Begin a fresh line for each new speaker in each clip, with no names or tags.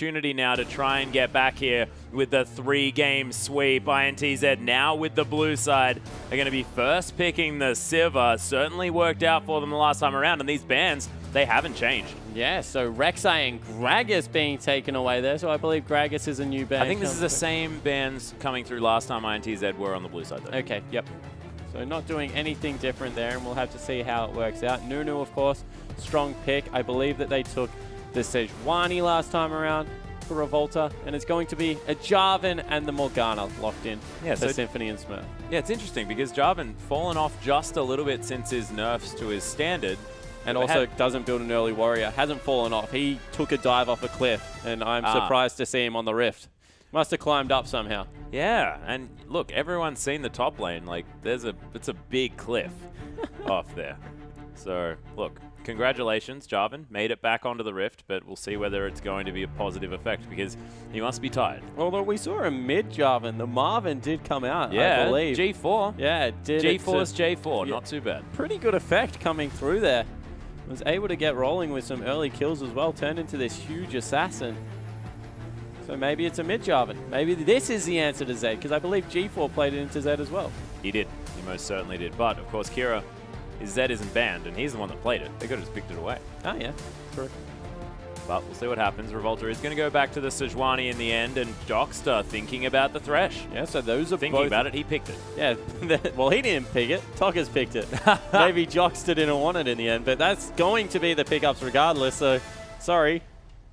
opportunity now to try and get back here with the 3-game sweep. INTZ now with the blue side are going to be first picking the Siva. Certainly worked out for them the last time around, and these bans, they haven't changed.
Yeah, so Rek'Sai and Gragas being taken away there, so I believe Gragas is a new ban.
I think this is the same bans coming through last time INTZ were on the blue side, though.
Okay, yep. So not doing anything different there, and we'll have to see how it works out. Nunu, of course, strong pick. I believe that they took the Sejuani last time around for Revolta, and it's going to be a Jarvan and the Morgana locked in for Symphony and Smurf.
Yeah, it's interesting because Jarvan fallen off just a little bit since his nerfs to his standard.
And also doesn't build an early warrior. Hasn't fallen off. He took a dive off a cliff, and I'm surprised to see him on the Rift. Must have climbed up somehow.
Yeah, and look, everyone's seen the top lane. Like, it's a big cliff off there. So, look, congratulations, Jarvan. Made it back onto the Rift, but we'll see whether it's going to be a positive effect because he must be tired.
Although we saw a mid Jarvan, the Marvin did come out, I believe.
G4.
Yeah, it did.
G4's J4, not too bad.
Pretty good effect coming through there. Was able to get rolling with some early kills as well, turned into this huge assassin. So maybe it's a mid Jarvan. Maybe this is the answer to Zed, because I believe G4 played it into Zed as well.
He did. He most certainly did. But, of course, Kira, his Zed isn't banned, and he's the one that played it. They could have just picked it away.
Oh, yeah. True.
But we'll see what happens. Revolta is going to go back to the Sejuani in the end, and Jockster thinking about the Thresh.
Yeah, so those are
thinking about it, he picked it.
Yeah, well, he didn't pick it. Tokka's picked it. Maybe Jockster didn't want it in the end, but that's going to be the pickups regardless, so sorry.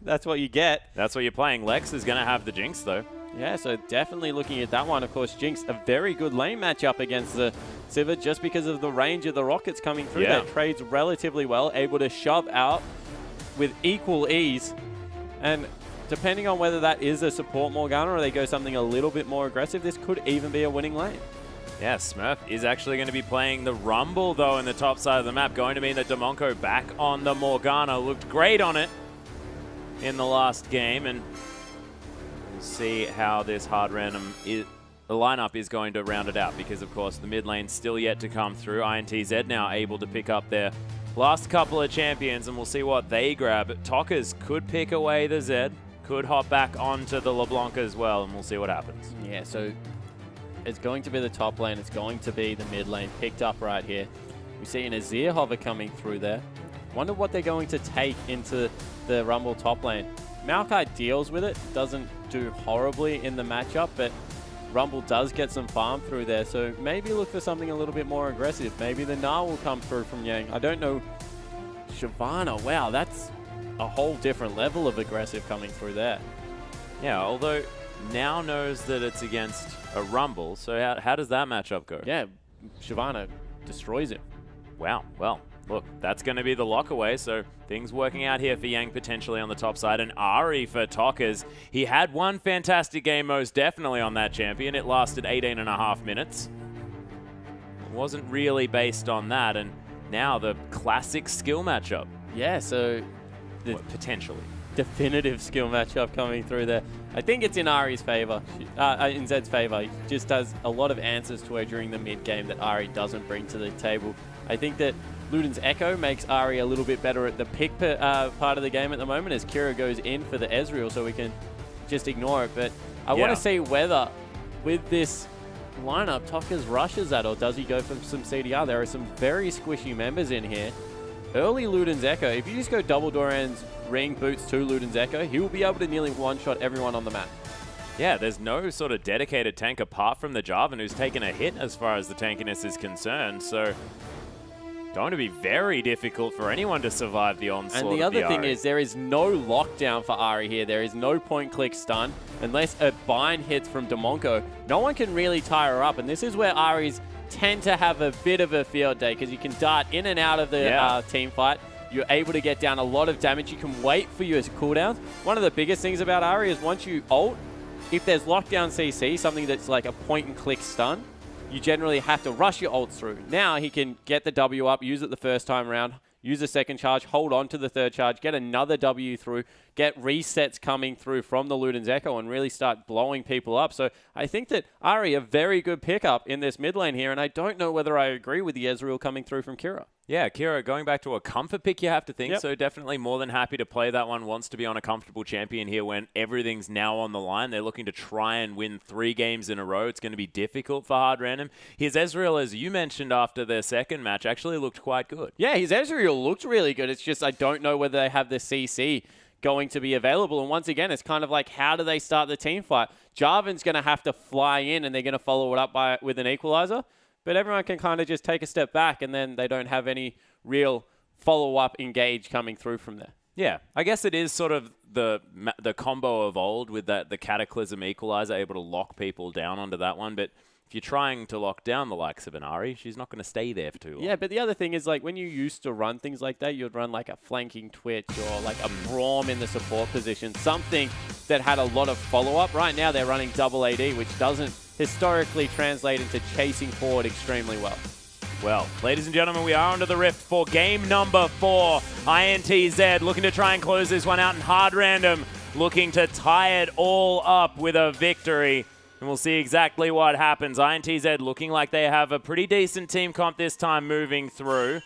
That's what you get.
That's what you're playing. Lex is going to have the Jinx, though.
Yeah, so definitely looking at that one. Of course, Jinx, a very good lane matchup against the Siva just because of the range of the rockets coming through. That trades relatively well, able to shove out with equal ease. And depending on whether that is a support Morgana or they go something a little bit more aggressive, this could even be a winning lane.
Yeah, Smurf is actually going to be playing the Rumble, though, in the top side of the map. Going to mean that Demonko back on the Morgana. Looked great on it in the last game, and we'll see how this hard random the lineup is going to round it out, because of course the mid lane's still yet to come through. INTZ now able to pick up their last couple of champions, and we'll see what they grab. Tokka's could pick away the Zed, could hop back onto the LeBlanc as well, and we'll see what happens.
Yeah, so it's going to be the top lane, it's going to be the mid lane picked up right here. We see an Azir hover coming through there. Wonder what they're going to take into the Rumble top lane. Maokai deals with it, doesn't do horribly in the matchup, but Rumble does get some farm through there, so maybe look for something a little bit more aggressive. Maybe the Gnar will come through from Yang. I don't know. Shyvana, wow, that's a whole different level of aggressive coming through there.
Yeah, although now knows that it's against a Rumble, so how does that matchup go?
Yeah, Shyvana destroys him.
Wow, well, look, that's going to be the lock away, so things working out here for Yang potentially on the top side. And Ari for Tokka's. He had one fantastic game most definitely on that champion. It lasted 18.5 minutes. It wasn't really based on that, and now the classic skill matchup.
Yeah, so
potentially.
Definitive skill matchup coming through there. I think it's in Ari's favor, in Zed's favor. He just has a lot of answers to her during the mid game that Ari doesn't bring to the table. I think that Luden's Echo makes Ari a little bit better at the pick part of the game at the moment as Kira goes in for the Ezreal, so we can just ignore it. But I want to see whether with this lineup Tokka's rushes at, or does he go for some CDR? There are some very squishy members in here. Early Luden's Echo, if you just go double Doran's ring boots to Luden's Echo, he will be able to nearly one-shot everyone on the map.
Yeah, there's no sort of dedicated tank apart from the Jarvan, who's taken a hit as far as the tankiness is concerned, so going to be very difficult for anyone to survive the onslaught.
And the other thing is, there is no lockdown for Ari here. There is no point-click stun. Unless a bind hits from Demonko, no one can really tie her up, and this is where Ari's tend to have a bit of a field day, because you can dart in and out of the team fight. You're able to get down a lot of damage. You can wait for your cooldowns. One of the biggest things about Ari is once you ult, if there's lockdown CC, something that's like a point-and-click stun, you generally have to rush your ults through. Now he can get the W up, use it the first time around, use the second charge, hold on to the third charge, get another W through, get resets coming through from the Luden's Echo, and really start blowing people up. So I think that Ari, a very good pickup in this mid lane here, and I don't know whether I agree with the Ezreal coming through from Kira.
Yeah, Kira, going back to a comfort pick, you have to think.
Yep.
So definitely more than happy to play that one. Wants to be on a comfortable champion here when everything's now on the line. They're looking to try and win 3 games in a row. It's going to be difficult for Hard Random. His Ezreal, as you mentioned after their second match, actually looked quite good.
Yeah, his Ezreal looked really good. It's just I don't know whether they have the CC going to be available. And once again, it's kind of like, how do they start the team fight? Jarvan's going to have to fly in, and they're going to follow it up with an equalizer. But everyone can kind of just take a step back, and then they don't have any real follow-up engage coming through from there.
Yeah, I guess it is sort of the combo of old with the Cataclysm Equalizer, able to lock people down onto that one. But if you're trying to lock down the likes of an Ahri, she's not going to stay there for too long.
Yeah, but the other thing is, like, when you used to run things like that, you'd run like a flanking Twitch or like a Braum in the support position, something that had a lot of follow-up. Right now, they're running double AD, which doesn't historically translate into chasing forward extremely well.
Well, ladies and gentlemen, we are under the rift for game number 4. INTZ looking to try and close this one out, and Hard Random looking to tie it all up with a victory. And we'll see exactly what happens. INTZ looking like they have a pretty decent team comp this time moving through.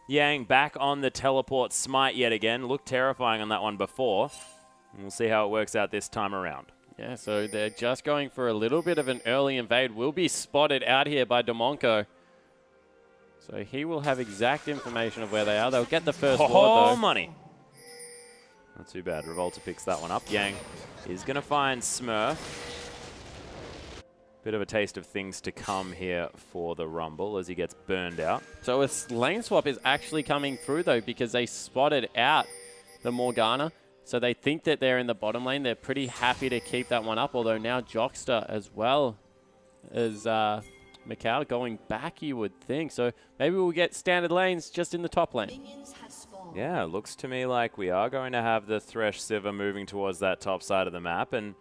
Yang back on the teleport smite yet again. Looked terrifying on that one before. And we'll see how it works out this time around.
Yeah, so they're just going for a little bit of an early invade. Will be spotted out here by Domonko. So he will have exact information of where they are. They'll get the first ward, though.
Money. Not too bad. Revolta picks that one up. Yang is going to find Smurf. Bit of a taste of things to come here for the Rumble as he gets burned out.
So a lane swap is actually coming through, though, because they spotted out the Morgana. So they think that they're in the bottom lane. They're pretty happy to keep that one up, although now Jockster as well as Macau going back, you would think. So maybe we'll get standard lanes just in the top lane.
Yeah, it looks to me like we are going to have the Thresh Sivir moving towards that top side of the map. And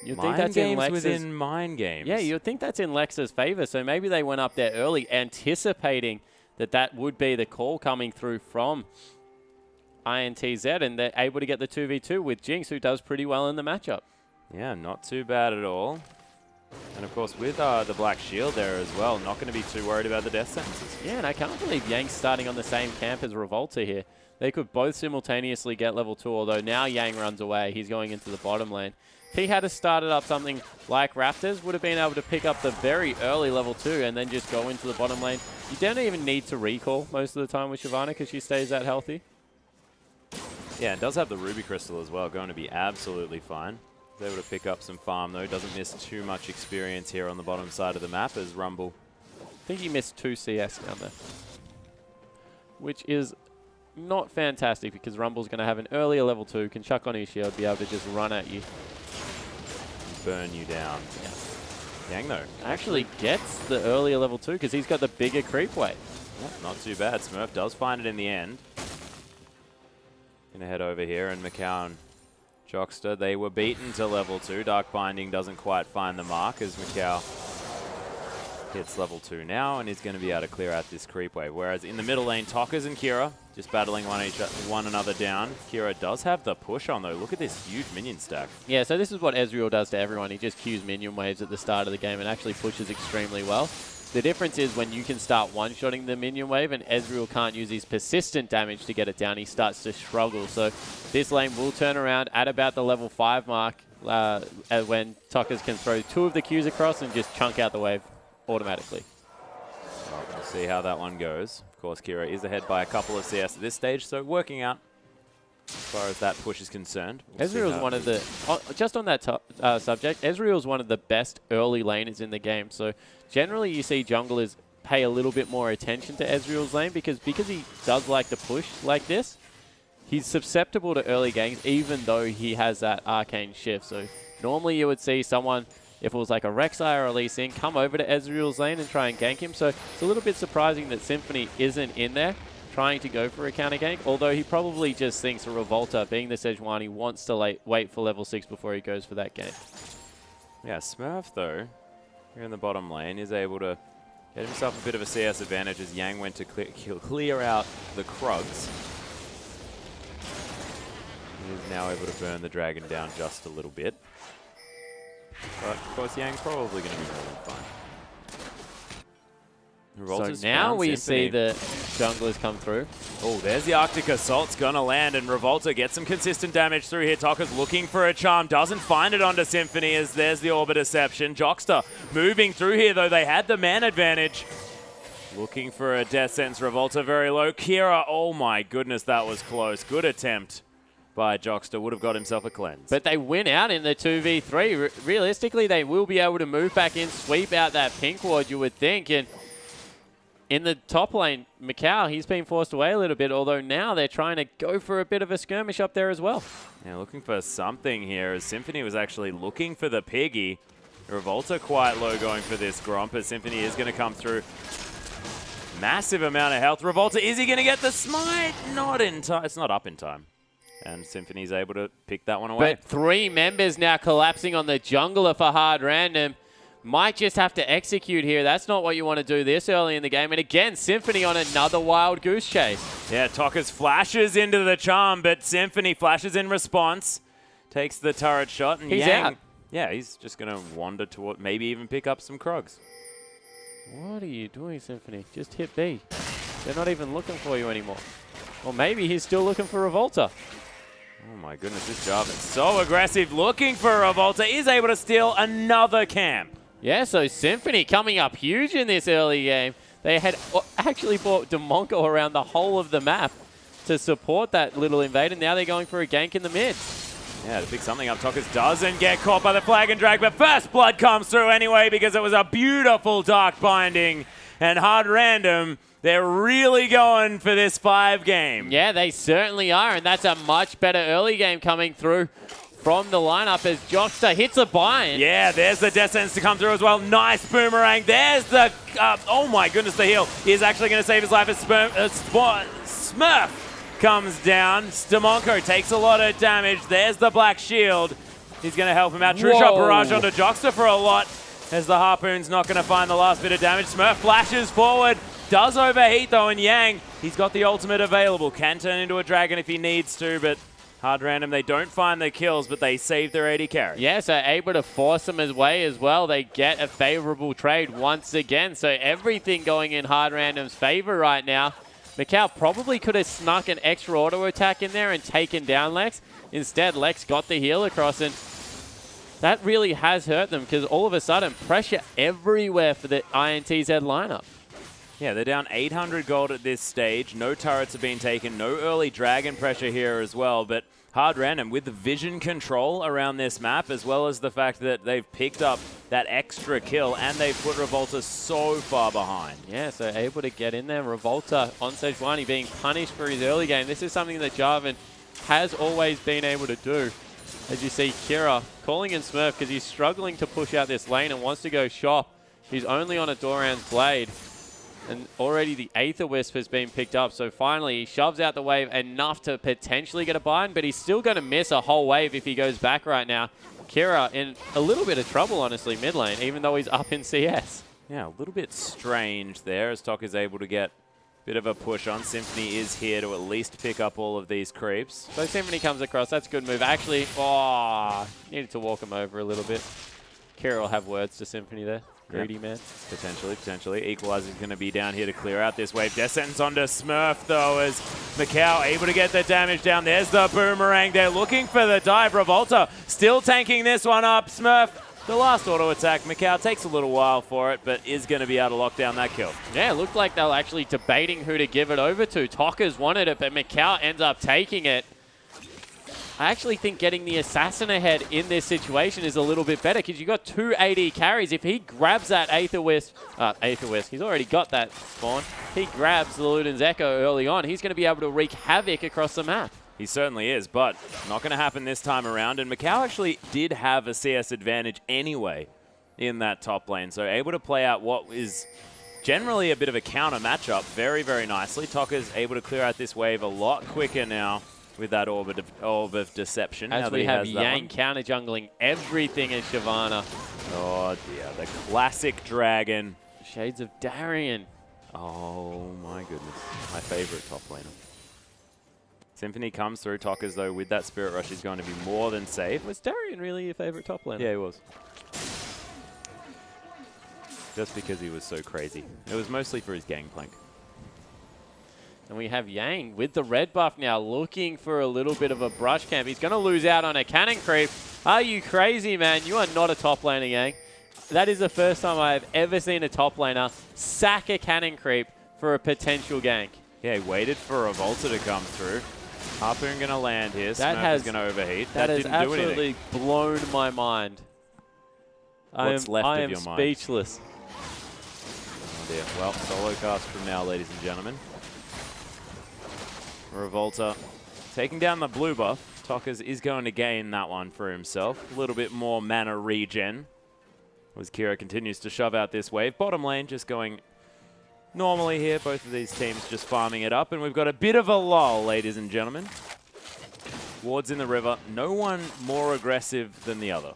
you'd think that's in Lex's,
within Mind Games.
Yeah, you'd think that's in Lex's favor. So maybe they went up there early, anticipating that that would be the call coming through from INTZ, and they're able to get the 2v2 with Jinx, who does pretty well in the matchup.
Yeah, not too bad at all. And of course, with the Black Shield there as well, not going to be too worried about the death sentences.
Yeah, and I can't believe Yang's starting on the same camp as Revolta here. They could both simultaneously get level 2, although now Yang runs away. He's going into the bottom lane. If he had started up something like Raptors, would have been able to pick up the very early level 2 and then just go into the bottom lane. You don't even need to recall most of the time with Shyvana because she stays that healthy.
Yeah, it does have the Ruby Crystal as well, going to be absolutely fine. He's able to pick up some farm, though. Doesn't miss too much experience here on the bottom side of the map as Rumble.
I think he missed 2 CS down there, which is not fantastic because Rumble's going to have an earlier level 2, can chuck on his shield, be able to just run at you.
Burn you down. Yeah. Yang, though,
actually gets the earlier level 2 because he's got the bigger creep weight.
Yeah, not too bad. Smurf does find it in the end. Gonna head over here, and Macau and Jockster, they were beaten to level 2. Dark Binding doesn't quite find the mark as Macau hits level 2 now, and he's going to be able to clear out this creep wave. Whereas in the middle lane, Tokkers and Kira just battling one another down. Kira does have the push on, though. Look at this huge minion stack.
Yeah, so this is what Ezreal does to everyone. He just queues minion waves at the start of the game and actually pushes extremely well. The difference is when you can start one-shotting the minion wave and Ezreal can't use his persistent damage to get it down, he starts to struggle. So this lane will turn around at about the level 5 mark when Tokkers can throw 2 of the Qs across and just chunk out the wave automatically.
Well, we'll see how that one goes. Of course, Kira is ahead by a couple of CS at this stage, so working out as far as that push is concerned.
Ezreal's one of the, just on that subject, Ezreal's one of the best early laners in the game. So generally you see junglers pay a little bit more attention to Ezreal's lane because he does like to push like this. He's susceptible to early ganks even though he has that arcane shift. So normally you would see someone, if it was like a Rek'Sai or a Lee Sin, come over to Ezreal's lane and try and gank him. So it's a little bit surprising that Symphony isn't in there trying to go for a counter gank, although he probably just thinks a Revolta, being the Sejuani, wants to wait for level 6 before he goes for that gank.
Yeah, Smurf, though, here in the bottom lane, is able to get himself a bit of a CS advantage as Yang went to clear out the Krugs. He is now able to burn the dragon down just a little bit. But, of course, Yang's probably going to be more than fine. Revolta's
So now
found
we
Symphony.
see the junglers come through.
Oh, there's the Arctic Assault's gonna land, and Revolta gets some consistent damage through here. Tokka's looking for a charm, doesn't find it onto Symphony as there's the Orb of Deception. Jockster moving through here, though they had the man advantage. Looking for a Death Sentence. Revolta very low. Kira, oh my goodness, that was close. Good attempt by Jockster. Would have got himself a cleanse.
But they win out in the 2v3. Realistically, they will be able to move back in, sweep out that pink ward, you would think. And in the top lane, Macau, he's been forced away a little bit, although now they're trying to go for a bit of a skirmish up there as well.
Yeah, looking for something here as Symphony was actually looking for the Piggy. Revolta quite low going for this Gromp, but Symphony is going to come through. Massive amount of health. Revolta, is he going to get the smite? Not in time. It's not up in time. And Symphony's able to pick that one away.
But 3 members now collapsing on the jungler for hard random. Might just have to execute here. That's not what you want to do this early in the game. And again, Symphony on another wild goose chase.
Yeah, Tokka's flashes into the charm, but Symphony flashes in response. Takes the turret shot. And
He's
Yang,
out.
Yeah, he's just going to wander toward, maybe even pick up some Krogs.
What are you doing, Symphony? Just hit B. They're not even looking for you anymore. Or maybe he's still looking for Revolta.
Oh my goodness, this Jarvan's so aggressive. Looking for Revolta. Is able to steal another camp.
Yeah, so Symphony coming up huge in this early game. They had actually brought Demonko around the whole of the map to support that little invade, and now they're going for a gank in the mid.
Yeah, to pick something up. Tokka's doesn't get caught by the flag and drag, but first blood comes through anyway because it was a beautiful dark binding. And hard random, they're really going for this 5 game.
Yeah, they certainly are, and that's a much better early game coming through from the lineup as Jockster hits a bind.
Yeah, there's the Death Sentence to come through as well. Nice boomerang. There's the, oh my goodness, the heal. He's actually going to save his life as Smurf comes down. Demonko takes a lot of damage. There's the black shield. He's going to help him out. True shot barrage onto Jockster for a lot as the Harpoon's not going to find the last bit of damage. Smurf flashes forward. Does overheat though, and Yang, he's got the ultimate available. Can turn into a dragon if he needs to, but hard random, they don't find the kills, but they save their AD carry.
Yeah, so able to force them his way as well. They get a favorable trade once again. So everything going in hard random's favor right now. Macau probably could have snuck an extra auto attack in there and taken down Lex. Instead, Lex got the heal across, and that really has hurt them because all of a sudden, pressure everywhere for the INTZ lineup.
Yeah, they're down 800 gold at this stage. No turrets have been taken. No early dragon pressure here as well. But hard random with the vision control around this map, as well as the fact that they've picked up that extra kill and they've put Revolta so far behind.
Yeah, so able to get in there. Revolta on stage 1, he being punished for his early game. This is something that Jarvan has always been able to do. As you see, Kira calling in Smurf because he's struggling to push out this lane and wants to go shop. He's only on a Doran's Blade. And already the Aether Wisp has been picked up. So finally, he shoves out the wave enough to potentially get a bind, but he's still going to miss a whole wave if he goes back right now. Kira in a little bit of trouble, honestly, mid lane, even though he's up in CS.
Yeah, a little bit strange there as Tok is able to get a bit of a push on. Symphony is here to at least pick up all of these creeps.
So Symphony comes across. That's a good move. Actually, needed to walk him over a little bit. Kira will have words to Symphony there. Greedy man.
Potentially. Equalizer's going to be down here to clear out this wave. Death Sentence onto Smurf, though, as Macau able to get the damage down. There's the boomerang. They're looking for the dive. Revolta still tanking this one up. Smurf, the last auto attack. Macau takes a little while for it, but is going to be able to lock down that kill.
Yeah, it looked like they were actually debating who to give it over to. Tokka's wanted it, but Macau ends up taking it. I actually think getting the Assassin ahead in this situation is a little bit better because you've got 2 AD carries. If he grabs that Aether Wisp, he's already got that spawn. He grabs the Luden's Echo early on. He's going to be able to wreak havoc across the map.
He certainly is, but not going to happen this time around. And Macau actually did have a CS advantage anyway in that top lane. So able to play out what is generally a bit of a counter matchup very, very nicely. Tokka's able to clear out this wave a lot quicker now with that Orb of Deception.
As we have Yang counter jungling everything as Shyvana.
Oh dear, the classic dragon.
Shades of Darien.
Oh my goodness, my favorite top laner. Symphony comes through. Tokka's, though, with that Spirit Rush, is going to be more than safe.
Was Darien really your favorite top laner?
Yeah, he was. just because he was so crazy. It was mostly for his gangplank.
And we have Yang with the red buff now, looking for a little bit of a brush camp. He's going to lose out on a cannon creep. Are you crazy, man? You are not a top laner, Yang. That is the first time I've ever seen a top laner sack a cannon creep for a potential gank.
Yeah, he waited for a Revolta to come through. Harpoon going to land here. Smurf is going to overheat.
That has
didn't do anything.
absolutely blown my mind.
What's left
I
of
am
your mind?
speechless.
Oh dear. Well, solo cast from now, ladies and gentlemen. Revolta taking down the blue buff. Tockers is going to gain that one for himself. A little bit more mana regen as Kira continues to shove out this wave. Bottom lane just going normally here. Both of these teams just farming it up. And we've got a bit of a lull, ladies and gentlemen. Wards in the river. No one more aggressive than the other.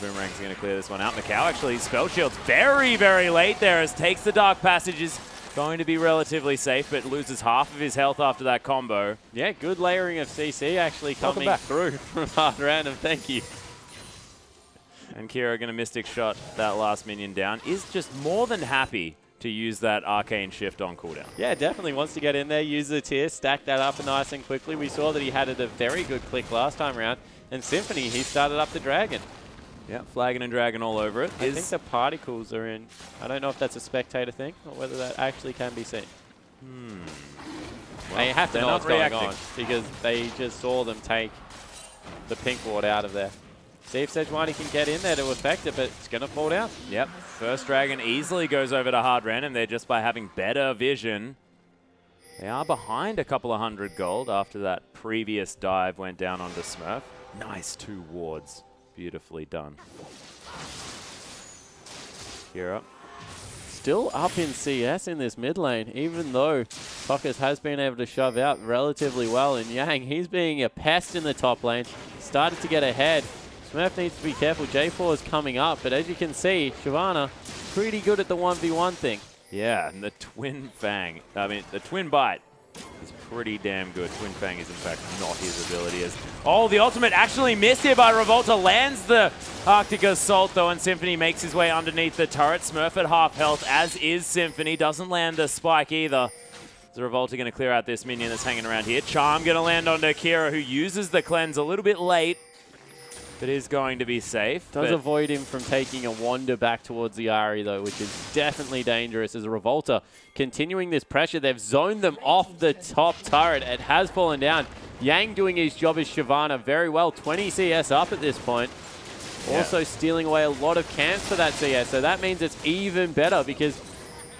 Boomerang's going to clear this one out. Macau actually spell shields very, very late there as takes the Dark Passages. Going to be relatively safe, but loses half of his health after that combo.
Yeah, good layering of CC actually coming through from hard random. Thank you.
And Kira going to Mystic Shot that last minion down. Is just more than happy to use that Arcane Shift on cooldown.
Yeah, definitely wants to get in there, use the tier, stack that up nice and quickly. We saw that he had it a very good click last time around. And Symphony, he started up the Dragon.
Yeah, Flagon and Dragon all over it.
I think the particles are in. I don't know if that's a spectator thing or whether that actually can be seen.
Well,
they have to know what's
reacting.
going on because they just saw them take the pink ward out of there. See if Sejuani can get in there to affect it, but it's going to fall down.
Yep, first Dragon easily goes over to hard random there just by having better vision. They are behind a couple of 100 gold after that previous dive went down onto Smurf. Nice 2 wards. Beautifully done. Kira.
Still up in CS in this mid lane, even though Tockers has been able to shove out relatively well. And Yang, he's being a pest in the top lane. Started to get ahead. Smurf needs to be careful. J4 is coming up, but as you can see, Shyvana pretty good at the 1v1 thing.
Yeah, and the Twin Fang, the Twin Bite is pretty damn good. Twin Fang is in fact not his ability. Oh, the ultimate actually missed here by Revolta. Lands the Arctic Assault though, and Symphony makes his way underneath the turret. Smurf at half health, as is Symphony. Doesn't land the spike either. So Revolta going to clear out this minion that's hanging around here. Charm going to land onto Kira, who uses the cleanse a little bit late, but is going to be safe.
Does avoid him from taking a wander back towards the Ahri though, which is definitely dangerous as Revolta continuing this pressure. They've zoned them off the top turret. It has fallen down. Yang doing his job as Shyvana very well. 20 CS up at this point.
Yeah.
Also stealing away a lot of camps for that CS. So that means it's even better because,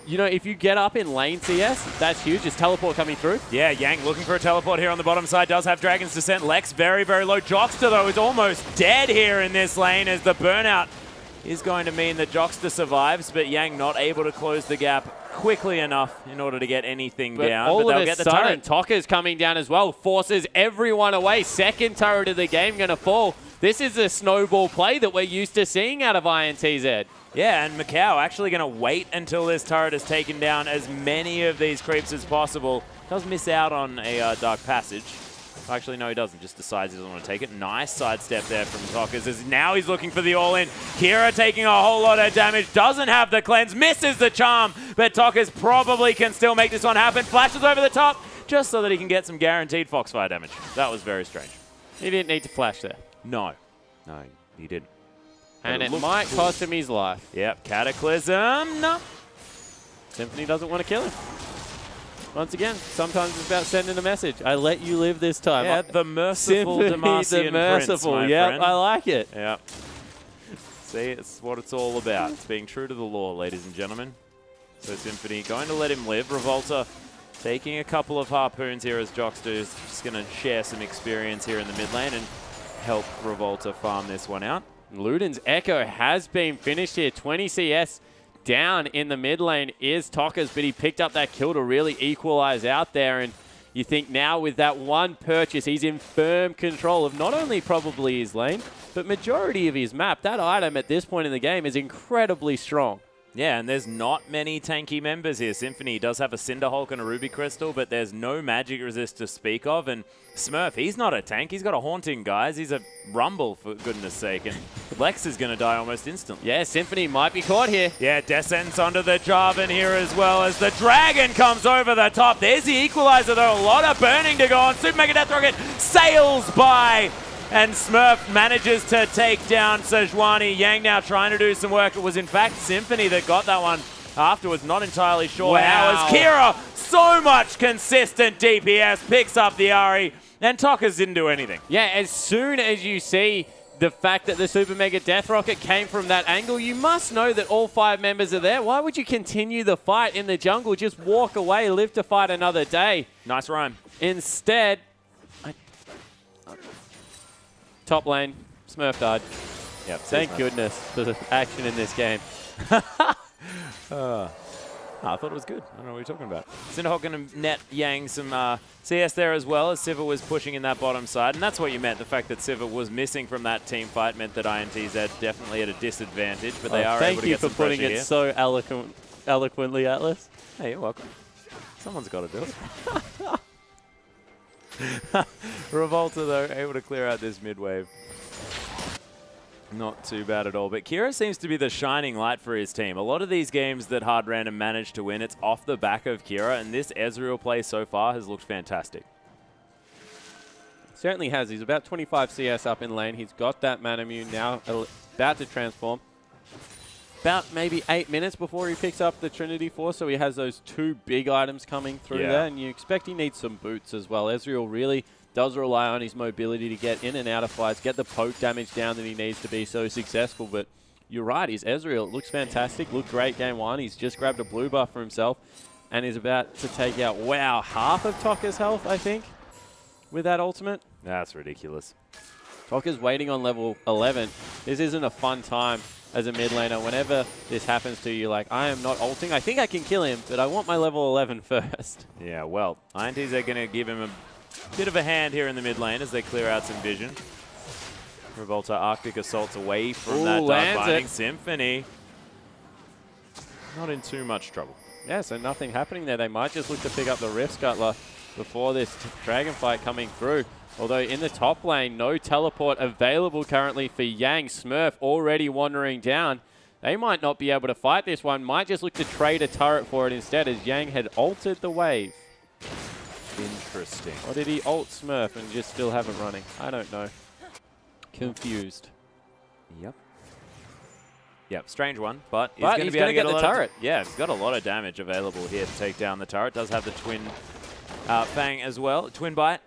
you know, if you get up in lane CS, that's huge. Is teleport coming through?
Yeah, Yang looking for a teleport here on the bottom side. Does have Dragon's Descent. Lex very, very low. Jockster, though, is almost dead here in this lane as the burnout is going to mean that Jockster survives, but Yang not able to close the gap quickly enough in order to get anything down.
All
but they'll
of
get
a
the
sudden,
turret.
Tokka's coming down as well. Forces everyone away. Second turret of the game going to fall. This is a snowball play that we're used to seeing out of INTZ.
Yeah, and Macau actually going to wait until this turret has taken down as many of these creeps as possible. Does miss out on a Dark Passage. Actually, no, he doesn't. Just decides he doesn't want to take it. Nice sidestep there from Tockers as now he's looking for the all-in. Kira taking a whole lot of damage. Doesn't have the cleanse. Misses the charm. But Tockers probably can still make this one happen. Flashes over the top just so that he can get some guaranteed Foxfire damage. That was very strange.
He didn't need to flash there.
No, he didn't.
And it might cost him his life.
Yep, Cataclysm. No.
Symphony doesn't want to kill him. Once again, sometimes it's about sending a message. I let you live this time.
Yeah, the merciful
Symphony,
Demacian
the merciful.
Prince, my
Yep,
friend.
I like it.
Yep. See, it's what it's all about. It's being true to the law, ladies and gentlemen. So Symphony going to let him live. Revolta taking a couple of harpoons here as Jockster is just going to share some experience here in the mid lane and help Revolta farm this one out.
Luden's Echo has been finished here. 20 CS down in the mid lane is Tockers, but he picked up that kill to really equalize out there. And you think now with that one purchase, he's in firm control of not only probably his lane, but majority of his map. That item at this point in the game is incredibly strong.
Yeah, and there's not many tanky members here. Symphony does have a Cinderhulk and a Ruby Crystal, but there's no magic resist to speak of. And Smurf, he's not a tank. He's got a Haunting, guys. He's a Rumble, for goodness sake. And Lex is going to die almost instantly.
Yeah, Symphony might be caught here.
Yeah, descends onto the Jarvan here as well as the Dragon comes over the top. There's the equalizer, though. A lot of burning to go on. Super Mega Death Rocket sails by. And Smurf manages to take down Sejuani. Yang now trying to do some work. It was, in fact, Symphony that got that one afterwards. Not entirely sure how. As Kira, so much consistent DPS, picks up the Ahri. And Tokas didn't do anything.
Yeah, as soon as you see the fact that the Super Mega Death Rocket came from that angle, you must know that all 5 members are there. Why would you continue the fight in the jungle? Just walk away, live to fight another day.
Nice rhyme.
Instead, top lane, Smurf died.
Yep,
Thank goodness for the action in this game.
I thought it was good. I don't know what you're talking about. Cinderhulk going to net Yang some CS there as well, as Sivir was pushing in that bottom side. And that's what you meant. The fact that Sivir was missing from that team fight meant that INTZ definitely at a disadvantage, but they are able to get some pressure here.
Thank you for putting it so eloquently, Atlas.
Hey, you're welcome. Someone's got to do it. Revolta, though, able to clear out this mid wave. Not too bad at all. But Kira seems to be the shining light for his team. A lot of these games that Hard Random managed to win, it's off the back of Kira, and this Ezreal play so far has looked fantastic.
Certainly has. He's about 25 CS up in lane. He's got that Manamune now, about to transform. About maybe 8 minutes before he picks up the Trinity Force, so he has those 2 big items coming through there, and you expect he needs some boots as well. Ezreal really does rely on his mobility to get in and out of fights, get the poke damage down that he needs to be so successful. But you're right, he's Ezreal. It looks fantastic, looked great game 1. He's just grabbed a blue buff for himself and is about to take out, wow, half of Tokka's health, I think, with that ultimate.
That's ridiculous.
Tokka's waiting on level 11. This isn't a fun time as a mid laner. Whenever this happens to you, like, I am not ulting. I think I can kill him, but I want my level 11 first.
Yeah, well, INTZ are going to give him a bit of a hand here in the mid lane as they clear out some vision. Revolta Arctic Assault's away from that Dark Binding. Symphony not in too much trouble.
Yeah, so nothing happening there. They might just look to pick up the Rift Scuttler before this dragon fight coming through. Although in the top lane, no teleport available currently for Yang. Smurf already wandering down. They might not be able to fight this one. Might just look to trade a turret for it instead, as Yang had altered the wave.
Interesting.
Or did he ult Smurf and just still have it running? I don't know. Confused.
Yep. Yep, strange one, but he's going to be able to get the turret. Yeah, he's got a lot of damage available here to take down the turret. Does have the twin Fang as well. Twin Bite.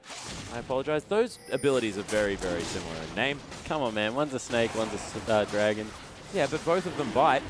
I apologize. Those abilities are very, very similar in name.
Come on, man. One's a snake, one's a dragon.
Yeah, but both of them bite.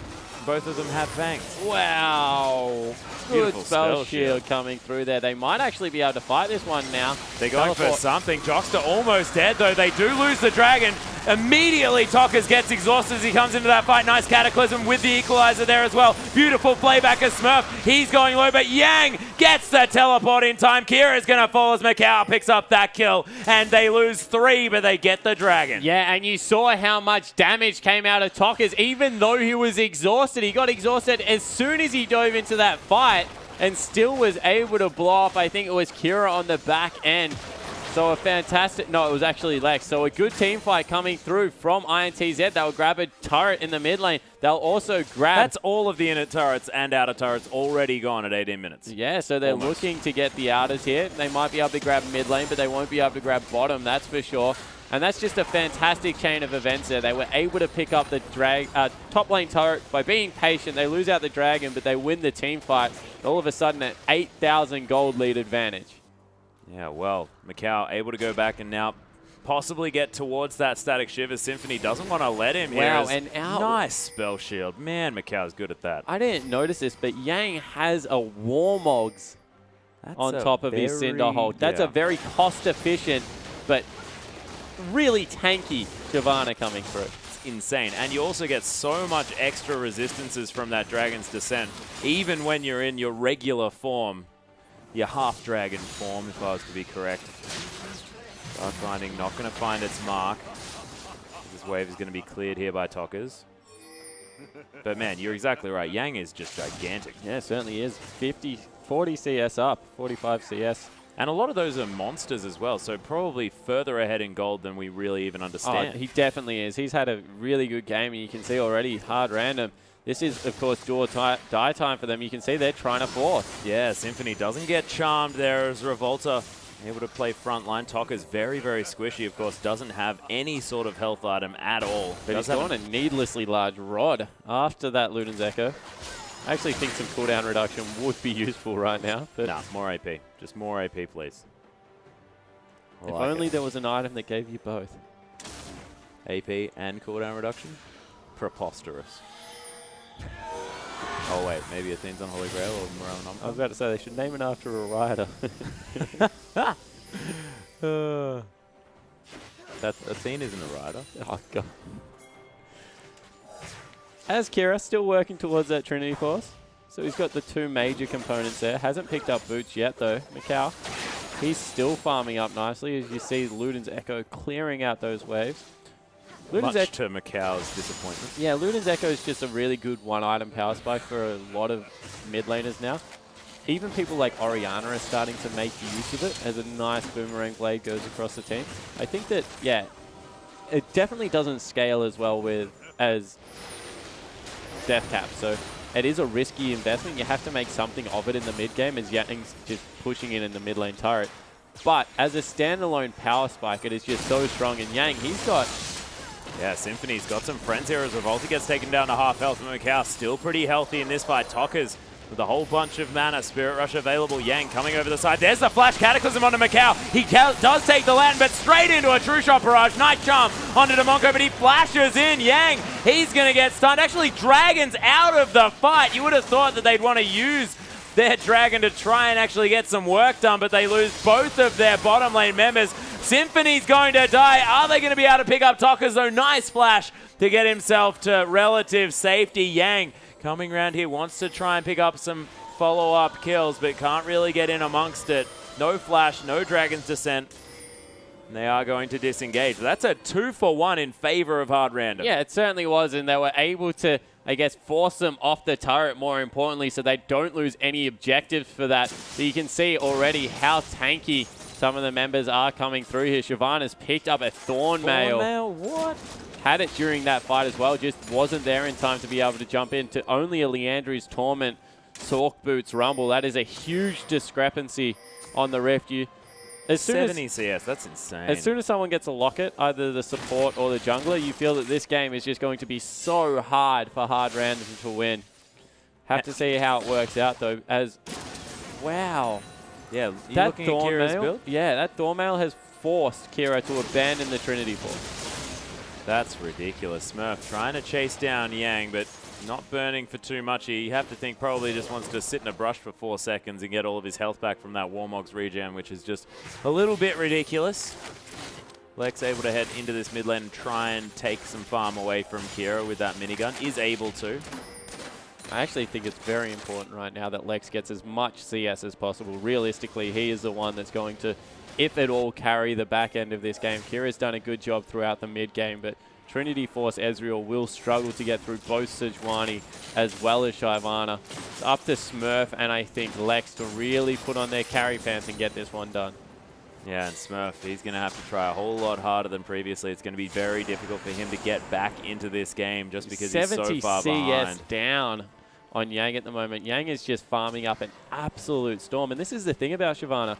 Both of them have fangs.
Wow. Good spell shield coming through there. They might actually be able to fight this one now.
They're going for something. Jockster almost dead, though. They do lose the dragon. Immediately, Tokkas gets exhausted as he comes into that fight. Nice Cataclysm with the equalizer there as well. Beautiful playback of Smurf. He's going low, but Yang gets the teleport in time. Kira is going to fall as Macau picks up that kill. And they lose 3, but they get the dragon.
Yeah, and you saw how much damage came out of Tokkas. Even though he was exhausted, he got exhausted as soon as he dove into that fight and still was able to blow off, I think it was Kira on the back end. So a fantastic, no, it was actually Lex. So a good team fight coming through from INTZ. They'll grab a turret in the mid lane. They'll also grab...
That's all of the inner turrets and outer turrets already gone at 18 minutes.
Yeah, so they're looking to get the outers here. They might be able to grab mid lane, but they won't be able to grab bottom, that's for sure. And that's just a fantastic chain of events there. They were able to pick up the top lane turret by being patient. They lose out the dragon, but they win the team fight. All of a sudden, an 8,000 gold lead advantage.
Yeah, well, Macau able to go back and now possibly get towards that Static Shiver. Symphony doesn't want to let him here.
Wow, and out.
Nice spell shield. Man, Macau's good at that.
I didn't notice this, but Yang has a Warmogs on top of his Cinderhulk. That's a very cost-efficient, but really tanky Shyvana coming through.
It's insane. And you also get so much extra resistances from that Dragon's Descent, even when you're in your regular form. Your half-dragon form, if I was to be correct. Dark Binding not going to find its mark. This wave is going to be cleared here by Tokkas. But man, you're exactly right. Yang is just gigantic.
Yeah, it certainly is. 40 CS up, 45 CS.
And a lot of those are monsters as well, so probably further ahead in gold than we really even understand.
Oh, he definitely is. He's had a really good game, and you can see already hard random. This is, of course, do or die time for them. You can see they're trying to force.
Yeah, Symphony doesn't get charmed there as Revolta able to play frontline. Tokka's very, very squishy, of course, doesn't have any sort of health item at all.
But he's gone a needlessly large rod after that Luden's Echo. I actually think some cooldown reduction would be useful right now. But
nah, more AP. Just more AP, please.
If only there was an item that gave you both.
AP and cooldown reduction? Preposterous. Oh wait, maybe Athene's on Holy Grail or Morale.
I was about to say they should name it after a rider.
That Athene isn't a rider.
Oh god. As Kira, still working towards that Trinity Force. So he's got the two major components there. Hasn't picked up boots yet though. Macau, he's still farming up nicely as you see Luden's Echo clearing out those waves.
Much to Macau's disappointment.
Yeah, Luden's Echo is just a really good one-item power spike for a lot of mid laners now. Even people like Orianna are starting to make use of it as a nice boomerang blade goes across the team. I think that, yeah, it definitely doesn't scale as well as Death Cap. So it is a risky investment. You have to make something of it in the mid game as Yang's just pushing in the mid lane turret. But as a standalone power spike, it is just so strong. And Yang, he's got...
Yeah, Symphony's got some friends here as Revolta gets taken down to half health. And Macau still pretty healthy in this fight. Tokka's with a whole bunch of mana. Spirit Rush available. Yang coming over the side. There's the Flash Cataclysm onto Macau. He does take the land, but straight into a True Shot Barrage. Night Charm onto Demonko, but he flashes in. Yang, he's going to get stunned. Actually, Dragon's out of the fight. You would have thought that they'd want to use their Dragon to try and actually get some work done, but they lose both of their bottom lane members. Symphony's going to die. Are they going to be able to pick up Tokka's though? Nice flash to get himself to relative safety. Yang coming around here wants to try and pick up some follow-up kills, but can't really get in amongst it. No flash, no Dragon's Descent. And they are going to disengage. That's a 2-for-1 in favor of Hard Random.
Yeah, it certainly was, and they were able to, I guess, force them off the turret more importantly so they don't lose any objectives for that. So you can see already how tanky some of the members are coming through here. Shyvana's picked up a Thorn Mail.
What?
Had it during that fight as well, just wasn't there in time to be able to jump into only a Leandry's Torment Sork Boots Rumble. That is a huge discrepancy on the Rift. As soon
70 CS, that's insane.
As soon as someone gets a locket, either the support or the jungler, you feel that this game is just going to be so hard for Hard Random to win. Have to see how it works out though, as, wow.
Yeah,
That Thornmail, yeah, that Thornmail has forced Kira to abandon the Trinity Force.
That's ridiculous. Smurf trying to chase down Yang, but not burning for too much. You have to think probably just wants to sit in a brush for 4 seconds and get all of his health back from that Warmog's regen, which is just a little bit ridiculous. Lex able to head into this mid lane and try and take some farm away from Kira with that minigun. Is able to.
I actually think it's very important right now that Lex gets as much CS as possible. Realistically, he is the one that's going to, if at all, carry the back end of this game. Kira's done a good job throughout the mid game, but Trinity Force Ezreal will struggle to get through both Sejuani as well as Shyvana. It's up to Smurf and I think Lex to really put on their carry pants and get this one done.
Yeah, and Smurf, he's going to have to try a whole lot harder than previously. It's going to be very difficult for him to get back into this game just because he's so far
70
behind.
CS down on Yang at the moment. Yang is just farming up an absolute storm. And this is the thing about Shyvana.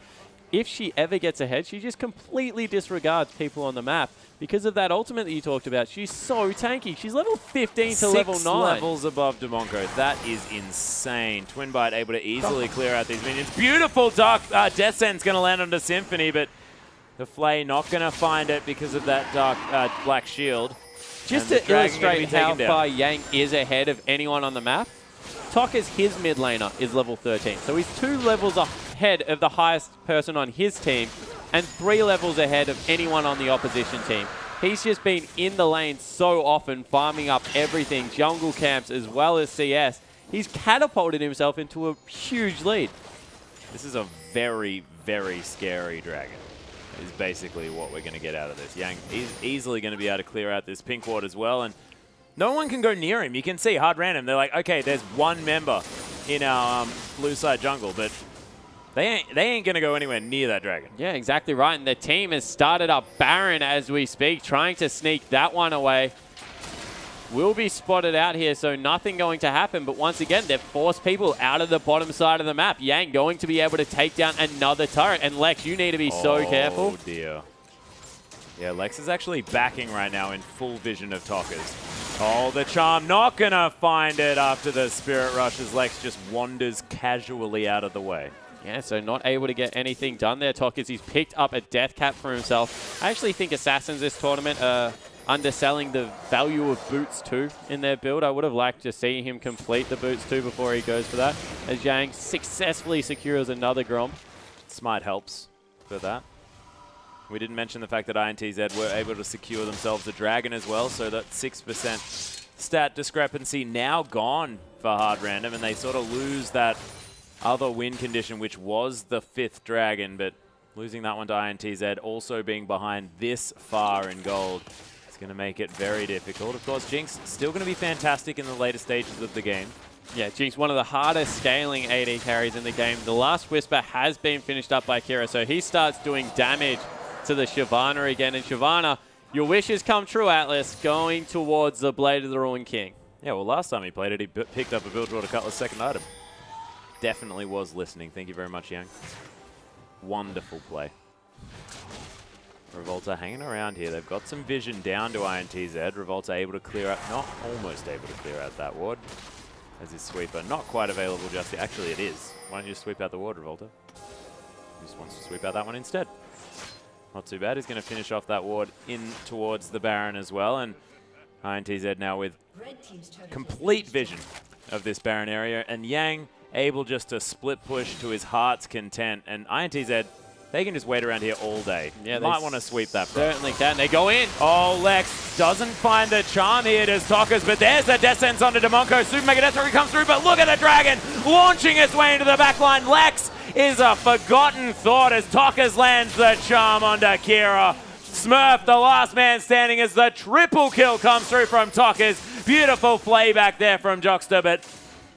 If she ever gets ahead, she just completely disregards people on the map. Because of that ultimate that you talked about, she's so tanky. She's level 15 to level 9.
6 levels above Demonko. That is insane. Twin Bite able to easily clear out these minions. Beautiful Dark Death Sentence going to land onto Symphony, but the Flay not going to find it because of that Dark Black Shield.
Just to illustrate how far Yang is ahead of anyone on the map, Tokka's his mid laner is level 13. So he's 2 levels ahead of the highest person on his team and 3 levels ahead of anyone on the opposition team. He's just been in the lane so often, farming up everything, jungle camps as well as CS. He's catapulted himself into a huge lead.
This is a very, very scary dragon. Is basically what we're going to get out of this. Yang is easily going to be able to clear out this pink ward as well. And No one can go near him. You can see hard random. They're like, okay, there's one member in our blue side jungle, but they ain't going to go anywhere near that dragon.
Yeah, exactly right. And the team has started up Baron as we speak, trying to sneak that one away. Will be spotted out here, so nothing going to happen. But once again, they've forced people out of the bottom side of the map. Yang going to be able to take down another turret. And Lex, you need to be so careful.
Oh, dear. Yeah, Lex is actually backing right now in full vision of Tokkers. Oh, the charm not going to find it after the Spirit Rush as Lex just wanders casually out of the way.
Yeah, so not able to get anything done there, Tokkers. He's picked up a death cap for himself. I actually think Assassins this tournament are underselling the value of Boots 2 in their build. I would have liked to see him complete the Boots 2 before he goes for that, as Yang successfully secures another Grom.
Smite helps for that. We didn't mention the fact that INTZ were able to secure themselves a dragon as well, so that 6% stat discrepancy now gone for hard random, and they sort of lose that other win condition, which was the 5th dragon, but losing that one to INTZ, also being behind this far in gold, it's going to make it very difficult. Of course, Jinx still going to be fantastic in the later stages of the game.
Yeah, Jinx, one of the hardest scaling AD carries in the game. The last Whisper has been finished up by Kira, so he starts doing damage to the Shyvana again. And Shyvana, your wishes come true, Atlas, going towards the Blade of the Ruined King.
Yeah, well, last time he played it, he picked up a Build Water Cutlass second item. Definitely was listening. Thank you very much, Yang. Wonderful play. Revolta hanging around here. They've got some vision down to INTZ. Revolta able to clear out, not almost able to clear out that ward. As his sweeper not quite available just yet. Actually, it is. Why don't you just sweep out the ward, Revolta? He just wants to sweep out that one instead. Not too bad. He's going to finish off that ward in towards the Baron as well. And INTZ now with complete vision of this Baron area. And Yang able just to split push to his heart's content. And INTZ, they can just wait around here all day. Yeah, they might want to sweep that.
Certainly can. They go in.
Oh, Lex doesn't find the charm here, does Tokkers, but there's the descent onto Demonko. Super Mega Death Fury comes through, but look at the dragon launching its way into the backline. Lex is a forgotten thought as Tokkers lands the charm onto Kira. Smurf, the last man standing, as the triple kill comes through from Tokkers. Beautiful playback there from Jockster, but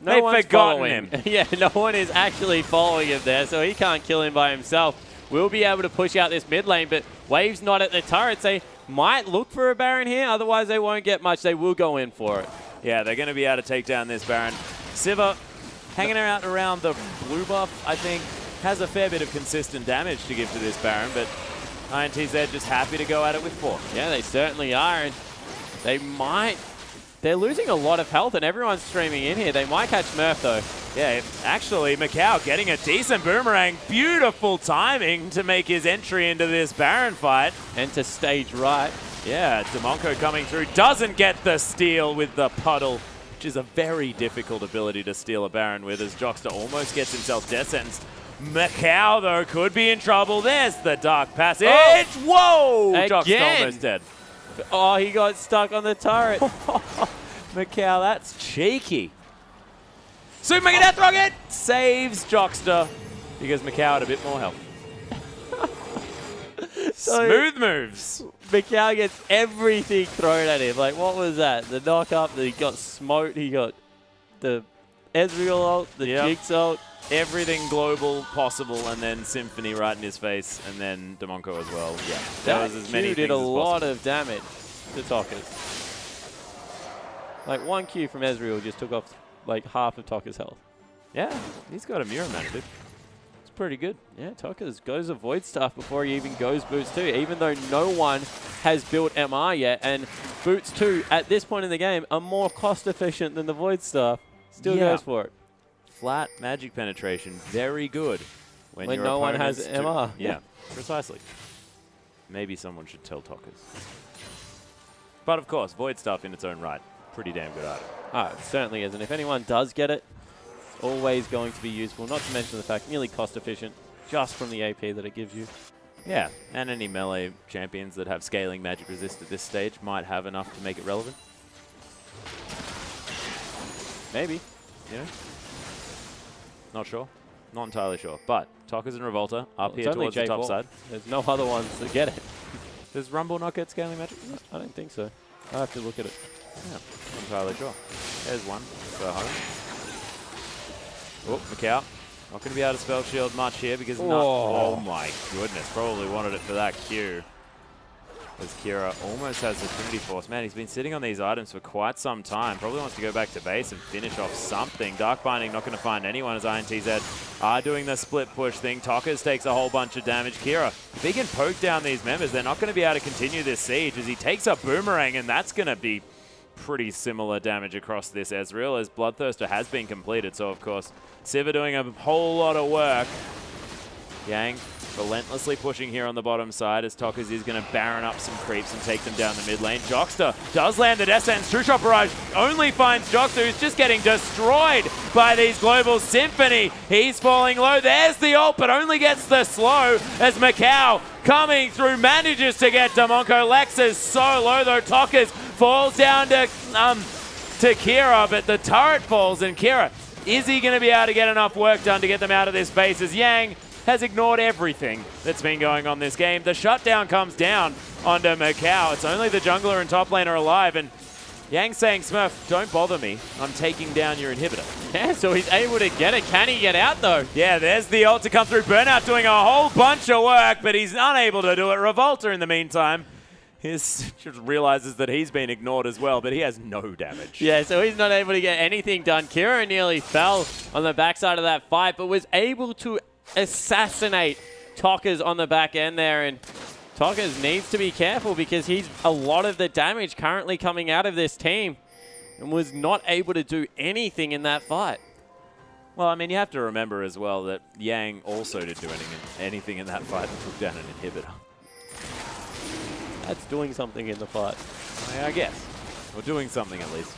they've forgotten him.
Yeah, no one is actually following him there, so he can't kill him by himself. We'll be able to push out this mid lane, but Wave's not at the turrets. They might look for a Baron here, otherwise they won't get much. They will go in for it.
Yeah, they're going to be able to take down this Baron. Sivir hanging out around the blue buff, I think, has a fair bit of consistent damage to give to this Baron, but INTZ just happy to go at it with 4.
Yeah, they certainly are, and they might... They're losing a lot of health, and everyone's streaming in here. They might catch Smurf, though.
Yeah, actually, Macau getting a decent boomerang. Beautiful timing to make his entry into this Baron fight.
And to stage right.
Yeah, Demonko coming through. Doesn't get the steal with the puddle, which is a very difficult ability to steal a Baron with, as Jockster almost gets himself death sentenced. Macau, though, could be in trouble. There's the Dark Passage.
Oh,
whoa!
Again.
Jockster almost dead.
Oh, he got stuck on the turret.
Macau, that's cheeky. Super Mega Death Rocket saves Jockster because Macau had a bit more health. Smooth moves.
Macau gets everything thrown at him. Like, what was that? The knock up, he got smote, he got the Ezreal ult, the Jinx ult.
Everything global possible, and then Symphony right in his face, and then Demonko as well. Yeah, that was as many things
did a
as
lot of damage to Tokkers. Like, 1 Q from Ezreal just took off like half of Tokkers' health.
Yeah, he's got a mirror man, dude. It's pretty good.
Yeah, Tokkers goes a Void Staff before he even goes Boots 2, even though no one has built MR yet, and Boots 2 at this point in the game are more cost efficient than the Void Staff. Still goes for it.
Flat magic penetration, very good.
When no one has MR.
Yeah, precisely. Maybe someone should tell Tokkers. But of course, Void Stuff in its own right, pretty damn good item.
Oh, it certainly is. And if anyone does get it, it's always going to be useful. Not to mention the fact, nearly cost efficient, just from the AP that it gives you.
Yeah, and any melee champions that have scaling magic resist at this stage might have enough to make it relevant. Maybe, you know? Not sure. Not entirely sure. But Tokkers and Revolta up here towards the top side.
There's no other ones that get it.
Does Rumble not get scaling magic?
I don't think so. I'll have to look at it.
Yeah, not entirely sure. There's one for home. Oh, Macau. Not going to be able to spell shield much here because oh my goodness, probably wanted it for that Q. As Kira almost has the Trinity Force. Man, he's been sitting on these items for quite some time. Probably wants to go back to base and finish off something. Dark Binding not going to find anyone as INTZ are doing the split push thing. Tokas takes a whole bunch of damage. Kira, if he can poke down these members, they're not going to be able to continue this siege as he takes a Boomerang, and that's going to be pretty similar damage across this Ezreal as Bloodthirster has been completed. So, of course, Sivir doing a whole lot of work. Yang relentlessly pushing here on the bottom side as Tokas is going to Baron up some creeps and take them down the mid lane. Jockster does land the Death Sentence. True Shot Barrage only finds Jockster, who's just getting destroyed by these Global Symphony. He's falling low. There's the ult, but only gets the slow as Macau coming through manages to get Damonko. Lex is so low, though. Tokas falls down to Kira, but the turret falls, and Kira, is he going to be able to get enough work done to get them out of this base as Yang has ignored everything that's been going on this game. The shutdown comes down onto Macau. It's only the jungler and top lane are alive, and Yang saying, Smurf, don't bother me. I'm taking down your inhibitor.
Yeah, so he's able to get it. Can he get out, though?
Yeah, there's the ult to come through. Burnout doing a whole bunch of work, but he's unable to do it. Revolta, in the meantime, just realizes that he's been ignored as well, but he has no damage.
Yeah, so he's not able to get anything done. Kira nearly fell on the backside of that fight, but was able to assassinate Tokas on the back end there, and Tokas needs to be careful because he's a lot of the damage currently coming out of this team and was not able to do anything in that fight.
Well, I mean, you have to remember as well that Yang also didn't do anything in that fight and took down an inhibitor.
That's doing something in the fight.
I guess. Or doing something at least.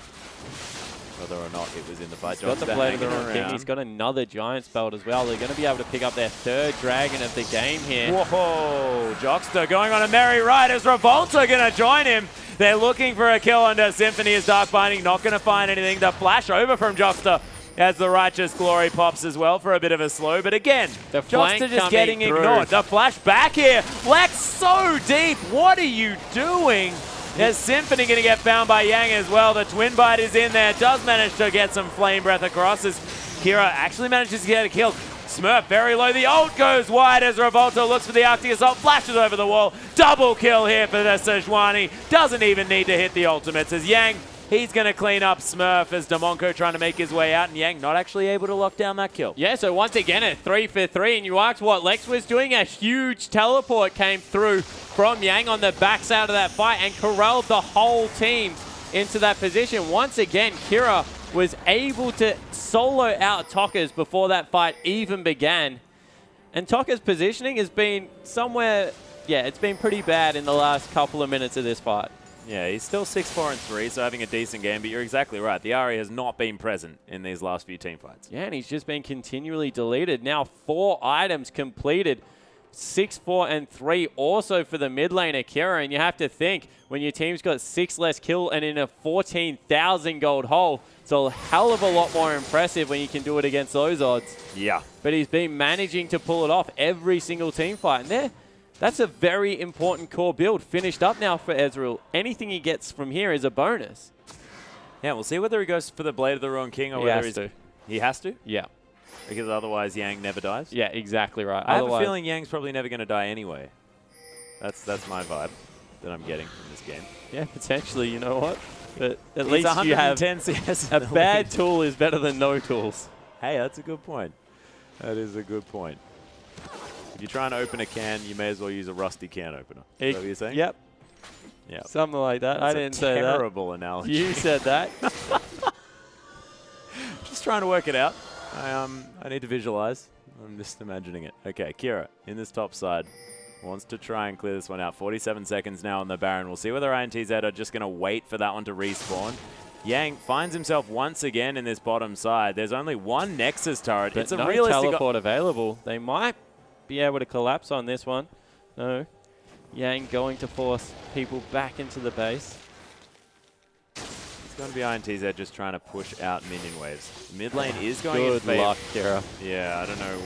Whether or not it was in the fight.
He's got the Blade of the Wrong King. He's got another Giant Spell as well. They're going to be able to pick up their third dragon of the game here.
Whoa! Jockster going on a merry ride as Revolta going to join him. They're looking for a kill under Symphony as Dark Binding not going to find anything. The flash over from Jockster as the Righteous Glory pops as well for a bit of a slow. But again, Jockster just getting ignored. The flash back here. Lex so deep. What are you doing? There's Symphony going to get found by Yang as well. The Twin Bite is in there. Does manage to get some Flame Breath across as Kira actually manages to get a kill. Smurf very low. The ult goes wide as Revolta looks for the Arctic Assault. Flashes over the wall. Double kill here for the Sejuani. Doesn't even need to hit the ultimates as Yang, he's going to clean up Smurf as Damonko trying to make his way out, and Yang not actually able to lock down that kill.
Yeah, so once again a 3 for 3, and you asked what Lex was doing. A huge teleport came through from Yang on the backside of that fight and corralled the whole team into that position. Once again, Kira was able to solo out Tokas before that fight even began. And Tokas' positioning has been somewhere, yeah, it's been pretty bad in the last couple of minutes of this fight.
Yeah, he's still 6-4-3, so having a decent game, but you're exactly right. The Ahri has not been present in these last few team fights.
Yeah, and he's just been continually deleted. Now 4 items completed. 6-4-3 also for the mid laner Kira, and you have to think when your team's got 6 less kill and in a 14,000 gold hole, it's a hell of a lot more impressive when you can do it against those odds.
Yeah.
But he's been managing to pull it off every single team fight, and there, that's a very important core build finished up now for Ezreal. Anything he gets from here is a bonus.
Yeah, we'll see whether he goes for the Blade of the Wrong King or whether he has to.
Yeah.
Because otherwise Yang never dies?
Yeah, exactly right.
I have a feeling Yang's probably never going to die anyway. That's my vibe that I'm getting from this game.
Yeah, potentially, you know what? But at
He's
least you have
CS
a bad tool is better than no tools.
Hey, that's a good point. That is a good point. If you're trying to open a can, you may as well use a rusty can opener. Is that what you're saying?
Yep.
Yeah.
Something like that.
That's
I didn't say that.
Terrible analogy.
You said that.
Just trying to work it out. I need to visualize. I'm just imagining it. Okay, Kira in this top side wants to try and clear this one out. 47 seconds now on the Baron. We'll see whether INTZ are just going to wait for that one to respawn. Yang finds himself once again in this bottom side. There's only one Nexus turret.
But
it's a
no
realistic
teleport available. They might be able to collapse on this one. No. Yang going to force people back into the base.
It's going to be INTZ just trying to push out minion waves. Mid lane is going in
Good
favor.
luck, Kira.
Yeah, I don't know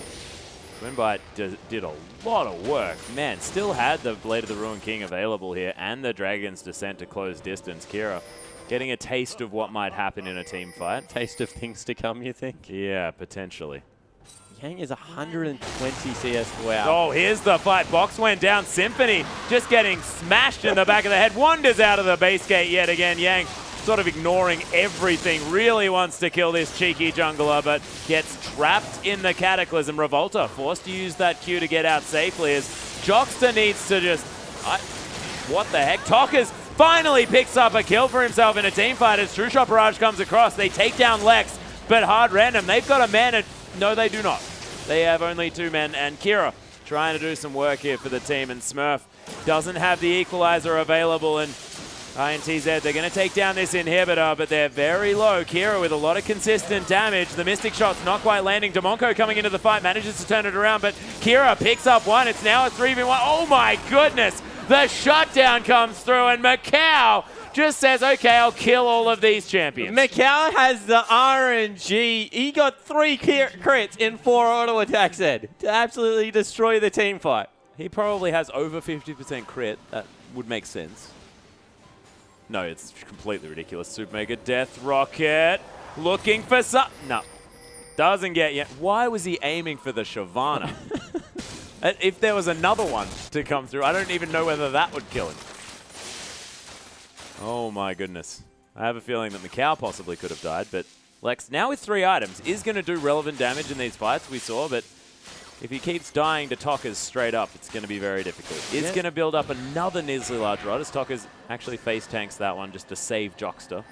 Twinbite did a lot of work. Man, still had the Blade of the Ruined King available here and the Dragon's Descent to close distance. Kira getting a taste of what might happen in a team fight.
Taste of things to come, you think?
Yeah, potentially.
Yang is 120 CS. Wow.
Oh, here's the fight. Box went down. Symphony just getting smashed in the back of the head. Wanders out of the base gate yet again. Yang sort of ignoring everything. Really wants to kill this cheeky jungler, but gets trapped in the Cataclysm. Revolta forced to use that Q to get out safely as Jockster needs to just... what the heck? Tockers finally picks up a kill for himself in a team fight as True Shot Barrage comes across. They take down Lex, but Hard Random, they've got a man. No, they do not. They have only 2 men, and Kira trying to do some work here for the team, and Smurf doesn't have the equalizer available, and INTZ, they're going to take down this inhibitor, but they're very low. Kira with a lot of consistent damage. The Mystic Shot's not quite landing. Demonko coming into the fight, manages to turn it around, but Kira picks up one. It's now a 3v1. Oh my goodness! The shutdown comes through, and Macau just says, okay, I'll kill all of these champions.
Macau has the RNG. He got 3 crits in 4 auto attacks then to absolutely destroy the team fight.
He probably has over 50% crit. That would make sense. No, it's completely ridiculous. Super Mega Death Rocket looking for some... No. Doesn't get yet. Why was he aiming for the Shyvana? If there was another one to come through, I don't even know whether that would kill him. Oh my goodness. I have a feeling that Macau possibly could have died, but Lex, now with 3 items, is going to do relevant damage in these fights, we saw, but if he keeps dying to Tockers straight up, it's going to be very difficult. It's going to build up another Nizzly Large Rod as Tockers actually face tanks that one just to save Jockster.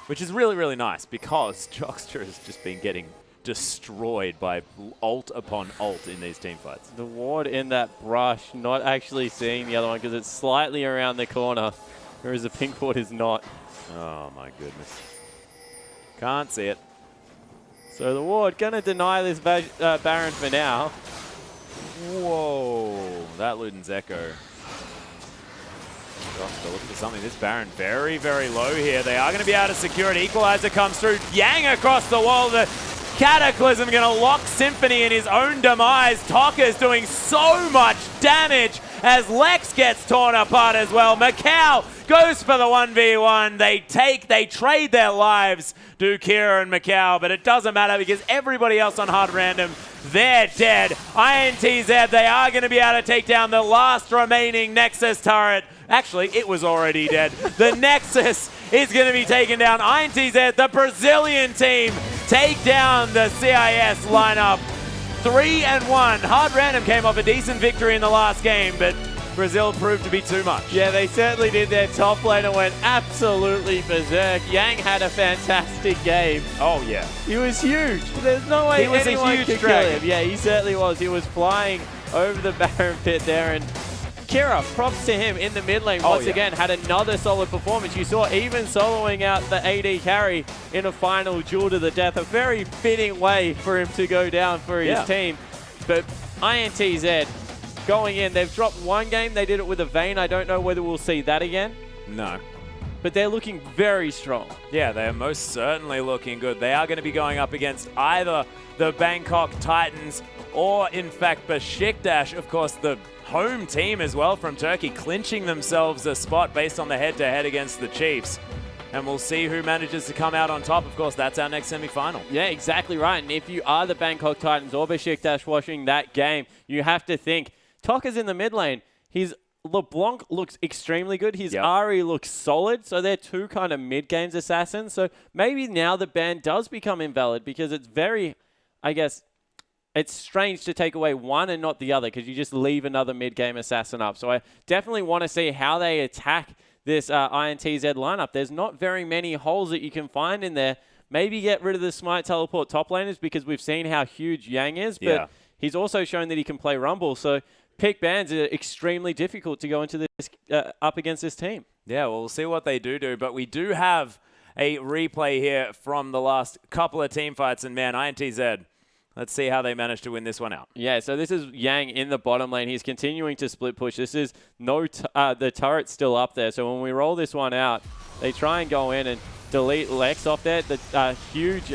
Which is really, really nice because Jockster has just been getting destroyed by ult upon ult in these team fights.
The ward in that brush, not actually seeing the other one because it's slightly around the corner, whereas the pink ward is not.
Oh my goodness. Can't see it.
So the ward gonna deny this Baron for now.
Whoa, that Luden's Echo. Gosh, they're looking for something. This Baron very, very low here. They are going to be able to secure it. Equalizer comes through. Yang across the wall. The Cataclysm going to lock Symphony in his own demise. Tocker's doing so much damage as Lex gets torn apart as well. Macau goes for the 1v1. They trade their lives, do Kira and Macau, but it doesn't matter because everybody else on Hard Random, they're dead. INTZ, they are going to be able to take down the last remaining Nexus turret. Actually, it was already dead. The Nexus is going to be taken down. INTZ, the Brazilian team, take down the CIS lineup. 3-1. Hard Random came off a decent victory in the last game, but Brazil proved to be too much.
Yeah, they certainly did. Their top laner went absolutely berserk. Yang had a fantastic game.
Oh, yeah.
He was huge. There's no way anyone could kill him. Yeah, he certainly was. He was flying over the Baron pit there, and Kira, props to him in the mid lane, once again, had another solid performance. You saw even soloing out the AD carry in a final duel to the death. A very fitting way for him to go down for his team. But INTZ going in, they've dropped one game. They did it with a Vayne. I don't know whether we'll see that again.
No.
But they're looking very strong.
Yeah, they are most certainly looking good. They are going to be going up against either the Bangkok Titans or, in fact, Besiktas, of course, the home team as well from Turkey, clinching themselves a spot based on the head-to-head against the Chiefs. And we'll see who manages to come out on top. Of course, that's our next semi-final.
Yeah, exactly right. And if you are the Bangkok Titans or Besiktas watching that game, you have to think, Tocker's in the mid lane. His LeBlanc looks extremely good. His Ari looks solid. So they're 2 kind of mid-games assassins. So maybe now the ban does become invalid because it's very, I guess, it's strange to take away one and not the other because you just leave another mid-game assassin up. So I definitely want to see how they attack this INTZ lineup. There's not very many holes that you can find in there. Maybe get rid of the Smite Teleport top laners because we've seen how huge Yang is, but he's also shown that he can play Rumble. So pick bans are extremely difficult to go into this up against this team. Yeah, well, we'll see what they do, but we do have a replay here from the last couple of team fights, and man, INTZ, let's see how they manage to win this one out. Yeah, so this is Yang in the bottom lane. He's continuing to split push. This is the turret's still up there. So when we roll this one out, they try and go in and delete Lex off there. The huge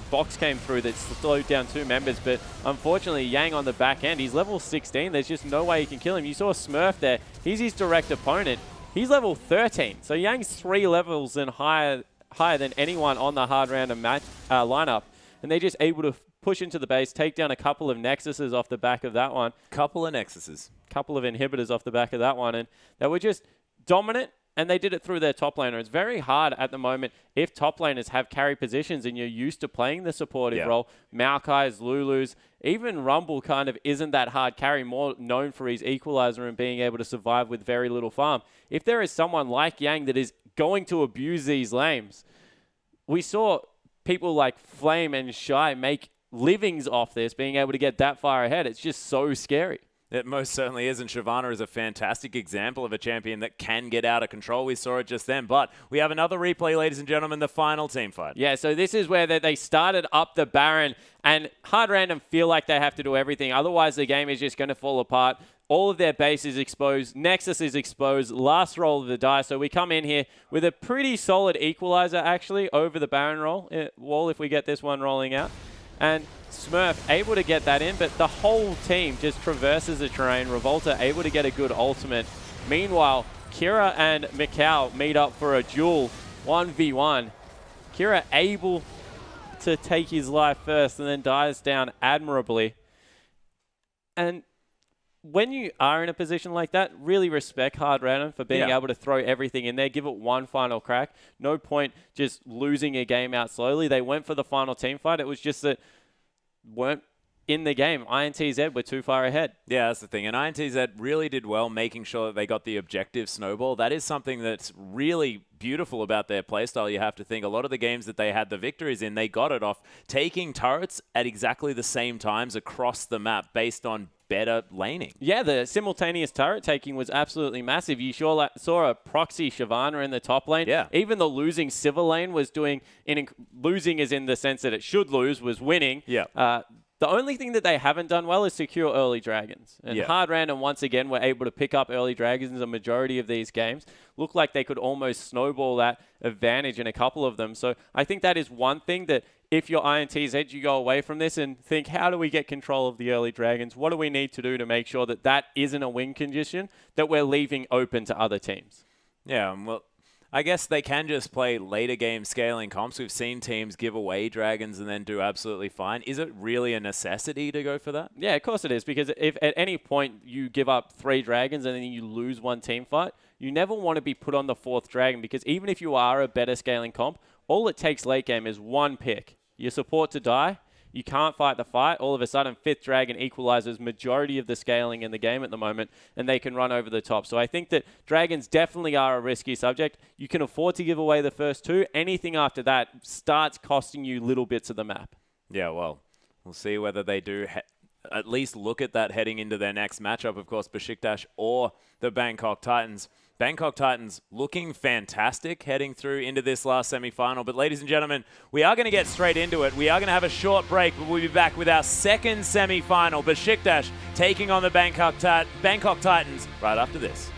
box came through that slowed down 2 members, but unfortunately Yang on the back end, he's level 16. There's just no way you can kill him. You saw Smurf there. He's his direct opponent. He's level 13. So Yang's 3 levels and higher than anyone on the hard random match lineup. And they're just able to push into the base, take down a couple of Nexuses off the back of that one.
Couple of Nexuses.
Couple of inhibitors off the back of that one. And they were just dominant. And they did it through their top laner. It's very hard at the moment if top laners have carry positions and you're used to playing the supportive role. Maokai's, Lulu's, even Rumble kind of isn't that hard carry, more known for his equalizer and being able to survive with very little farm. If there is someone like Yang that is going to abuse these lanes, we saw people like Flame and Shy make livings off this, being able to get that far ahead. It's just so scary.
It most certainly is, and Shyvana is a fantastic example of a champion that can get out of control. We saw it just then, but we have another replay, ladies and gentlemen, the final team fight.
Yeah, so this is where they started up the Baron, and Hard Random feel like they have to do everything. Otherwise, the game is just going to fall apart. All of their base is exposed. Nexus is exposed. Last roll of the die. So we come in here with a pretty solid equalizer, actually, over the Baron wall if we get this one rolling out. And Smurf able to get that in, but the whole team just traverses the terrain. Revolta able to get a good ultimate. Meanwhile, Kira and Mikau meet up for a duel, 1v1. Kira able to take his life first and then dies down admirably. And when you are in a position like that, really respect Hard Random for being able to throw everything in there, give it one final crack. No point just losing a game out slowly. They went for the final team fight. It was just that weren't in the game. INTZ were too far ahead.
Yeah, that's the thing. And INTZ really did well making sure that they got the objective snowball. That is something that's really beautiful about their playstyle. You have to think a lot of the games that they had the victories in, they got it off taking turrets at exactly the same times across the map based on better laning. Yeah,
the simultaneous turret taking was absolutely massive. You sure saw a proxy Shyvana in the top lane.
Yeah.
Even the losing Civil lane was doing, losing is in the sense that it should lose, was winning.
Yeah.
The only thing that they haven't done well is secure early dragons. And Hard Random, once again, were able to pick up early dragons in the majority of these games. Looked like they could almost snowball that advantage in a couple of them. So I think that is one thing that if you're INTZ, you go away from this and think, how do we get control of the early dragons? What do we need to do to make sure that that isn't a win condition that we're leaving open to other teams?
Yeah, well, I guess they can just play later game scaling comps. We've seen teams give away dragons and then do absolutely fine. Is it really a necessity to go for that?
Yeah, of course it is. Because if at any point you give up 3 dragons and then you lose one team fight, you never want to be put on the 4th dragon. Because even if you are a better scaling comp, all it takes late game is one pick. Your support to die. You can't fight the fight. All of a sudden, 5th Dragon equalizes majority of the scaling in the game at the moment, and they can run over the top. So I think that dragons definitely are a risky subject. You can afford to give away the first 2. Anything after that starts costing you little bits of the map.
Yeah, well, we'll see whether they do at least look at that heading into their next matchup, of course, Besiktas or the Bangkok Titans. Bangkok Titans looking fantastic heading through into this last semi-final. But ladies and gentlemen, we are going to get straight into it. We are going to have a short break, but we'll be back with our second semi-final. Besiktas taking on the Bangkok Titans right after this.